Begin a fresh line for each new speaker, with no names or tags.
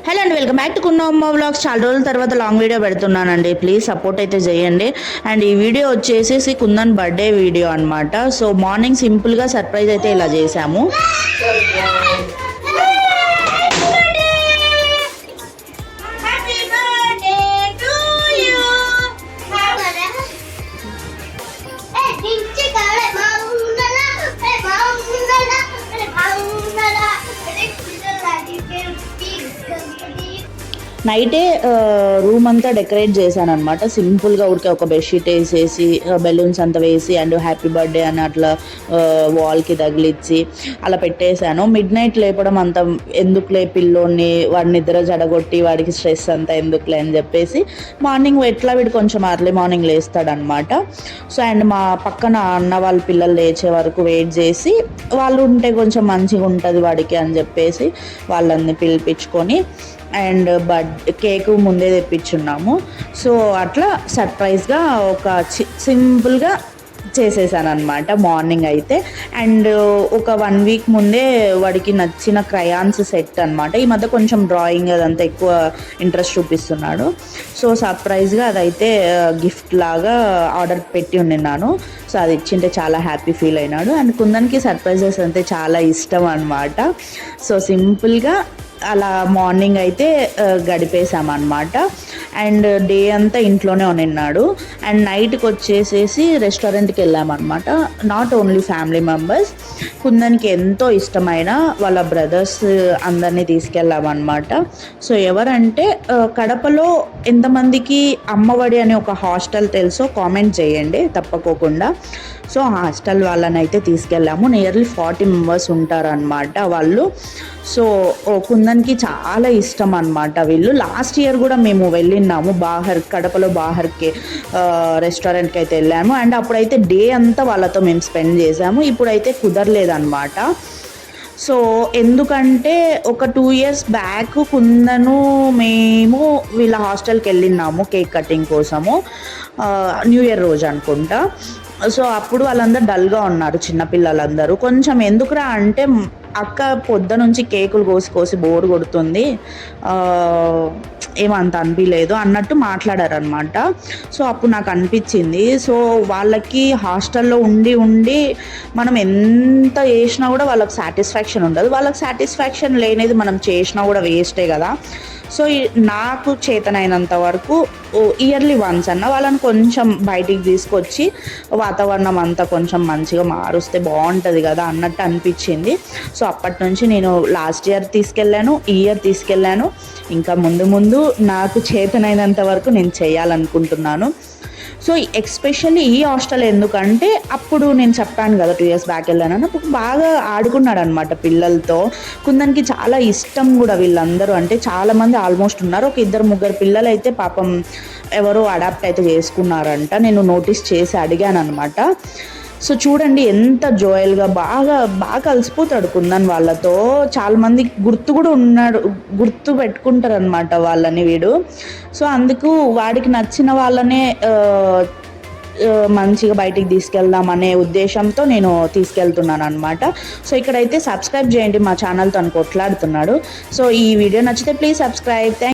Hello అండి, welcome back to కున్నమ్మ vlogs. చాలా రోజుల తర్వాత లాంగ్ వీడియో పెడుతున్నానండి. ప్లీజ్ సపోర్ట్ అయితే చేయండి. అండ్ ఈ వీడియో వచ్చేసి కుందన్ బర్త్డే వీడియో అనమాట. సో మార్నింగ్ సింపుల్గా సర్ప్రైజ్ అయితే ఇలా చేశాము. నైటే రూమ్ అంతా డెకరేట్ చేశాను అనమాట. సింపుల్గా ఊరికే ఒక బెడ్షీట్ వేసేసి బెలూన్స్ అంతా వేసి అండ్ హ్యాపీ బర్త్డే అని అట్లా వాల్కి తగిలిచ్చి అలా పెట్టేశాను. మిడ్ నైట్ లేపడం అంత ఎందుకులే, పిల్లోని వాడి నిద్ర జడగొట్టి వాడికి స్ట్రెస్ అంతా ఎందుకులే అని చెప్పేసి మార్నింగ్ ఎట్లా వీడు కొంచెం అర్లీ మార్నింగ్ లేస్తాడనమాట. సో అండ్ మా పక్కన అన్న వాళ్ళ పిల్లలు లేచే వరకు వెయిట్ చేసి వాళ్ళు ఉంటే కొంచెం మంచిగా ఉంటుంది వాడికి అని చెప్పేసి వాళ్ళని పిలిపించుకొని అండ్ కేకు ముందే తెప్పించున్నాము. సో అట్లా సర్ప్రైజ్గా ఒక సింపుల్గా చేసేసాను అనమాట మార్నింగ్ అయితే. అండ్ ఒక 1 వీక్ ముందే వాడికి నచ్చిన క్రయాన్స్ సెట్ అనమాట. ఈ మధ్య కొంచెం డ్రాయింగ్ అదంతా ఎక్కువ ఇంట్రెస్ట్ చూపిస్తున్నాడు. సో సర్ప్రైజ్గా అదైతే గిఫ్ట్ లాగా ఆర్డర్ పెట్టి ఉన్నాను. సో అది ఇచ్చింటే చాలా హ్యాపీ ఫీల్ అయినాడు. అండ్ కుందన్కి సర్ప్రైజెస్ అంటే చాలా ఇష్టం అనమాట. సో సింపుల్గా అలా మార్నింగ్ అయితే గడిపేసామన్నమాట. అండ్ డే అంతా ఇంట్లోనే ఉన్నాడు. అండ్ నైట్కి వచ్చేసేసి రెస్టారెంట్కి వెళ్ళామన్నమాట. నాట్ ఓన్లీ ఫ్యామిలీ మెంబర్స్, కుందన్కి ఎంతో ఇష్టమైన వాళ్ళ బ్రదర్స్ అందరినీ తీసుకెళ్ళామన్నమాట. సో ఎవరంటే కడపలో ఎంతమందికి అమ్మఒడి అనే ఒక హాస్టల్ తెలుసో కామెంట్ చేయండి తప్పకోకుండా. సో హాస్టల్ వాళ్ళని అయితే తీసుకెళ్ళాము. నియర్లీ 40 మెంబర్స్ ఉంటారనమాట వాళ్ళు. సో కుందన్కి చాలా ఇష్టం అనమాట వీళ్ళు. లాస్ట్ ఇయర్ కూడా మేము వెళ్ళినాము కడపలో బాహర్కి రెస్టారెంట్కి అయితే వెళ్ళాము. అండ్ అప్పుడైతే డే అంతా వాళ్ళతో మేము స్పెండ్ చేసాము. ఇప్పుడైతే కుదరలేదన్నమాట. సో ఎందుకంటే ఒక 2 years బ్యాక్ కుందను మేము వీళ్ళ హాస్టల్కి వెళ్ళినాము కేక్ కటింగ్ కోసము, న్యూ ఇయర్ రోజు అనుకుంటా. సో అప్పుడు వాళ్ళందరూ డల్గా ఉన్నారు, చిన్నపిల్లలందరూ. కొంచెం ఎందుకురా అంటే అక్క పొద్దు నుంచి కేకులు కోసి బోర్ కొడుతుంది, ఏమంత అనిపించలేదు అన్నట్టు మాట్లాడారనమాట. సో అప్పుడు నాకు అనిపించింది, సో వాళ్ళకి హాస్టల్లో ఉండి మనం ఎంత చేసినా కూడా వాళ్ళకి సాటిస్ఫాక్షన్ ఉండదు. వాళ్ళకి సాటిస్ఫాక్షన్ లేనిది మనం చేసినా కూడా వేస్టే కదా. సో నాకు చేతనైనంత వరకు ఇయర్లీ వన్స్ అన్న వాళ్ళని కొంచెం బయటికి తీసుకొచ్చి వాతావరణం అంతా కొంచెం మంచిగా మారుస్తే బాగుంటుంది కదా అన్నట్టు అనిపించింది. సో అప్పటి నుంచి నేను లాస్ట్ ఇయర్ తీసుకెళ్ళాను, ఈ ఇయర్ తీసుకెళ్ళాను. ఇంకా ముందు నాకు చేతనైనంత వరకు నేను చేయాలనుకుంటున్నాను. సో ఎక్స్పెషల్లీ ఈ హాస్టల్ ఎందుకంటే అప్పుడు నేను చెప్పాను కదా 2 years బ్యాక్ వెళ్ళానని, అప్పుడు బాగా ఆడుకున్నాడు అనమాట పిల్లలతో. కుందన్కి చాలా ఇష్టం కూడా వీళ్ళందరూ, అంటే చాలామంది ఆల్మోస్ట్ ఉన్నారు. ఒక 2-3 పిల్లలు అయితే పాపం ఎవరో అడాప్ట్ అయితే చేసుకున్నారంట. నేను నోటీస్ చేసి అడిగాను అనమాట. సో చూడండి ఎంత జోయల్గా బాగా కలిసిపోతాడు కుందన్ వాళ్ళతో. చాలామంది గుర్తు పెట్టుకుంటారు అనమాట వాళ్ళని వీడు. సో అందుకు వాడికి నచ్చిన వాళ్ళనే మంచిగా బయటికి తీసుకెళ్దాం అనే ఉద్దేశంతో నేను తీసుకెళ్తున్నాను అనమాట. సో ఇక్కడైతే సబ్స్క్రైబ్ చేయండి, మా ఛానల్తో కొట్లాడుతున్నాడు. సో ఈ వీడియో నచ్చితే ప్లీజ్ సబ్స్క్రైబ్.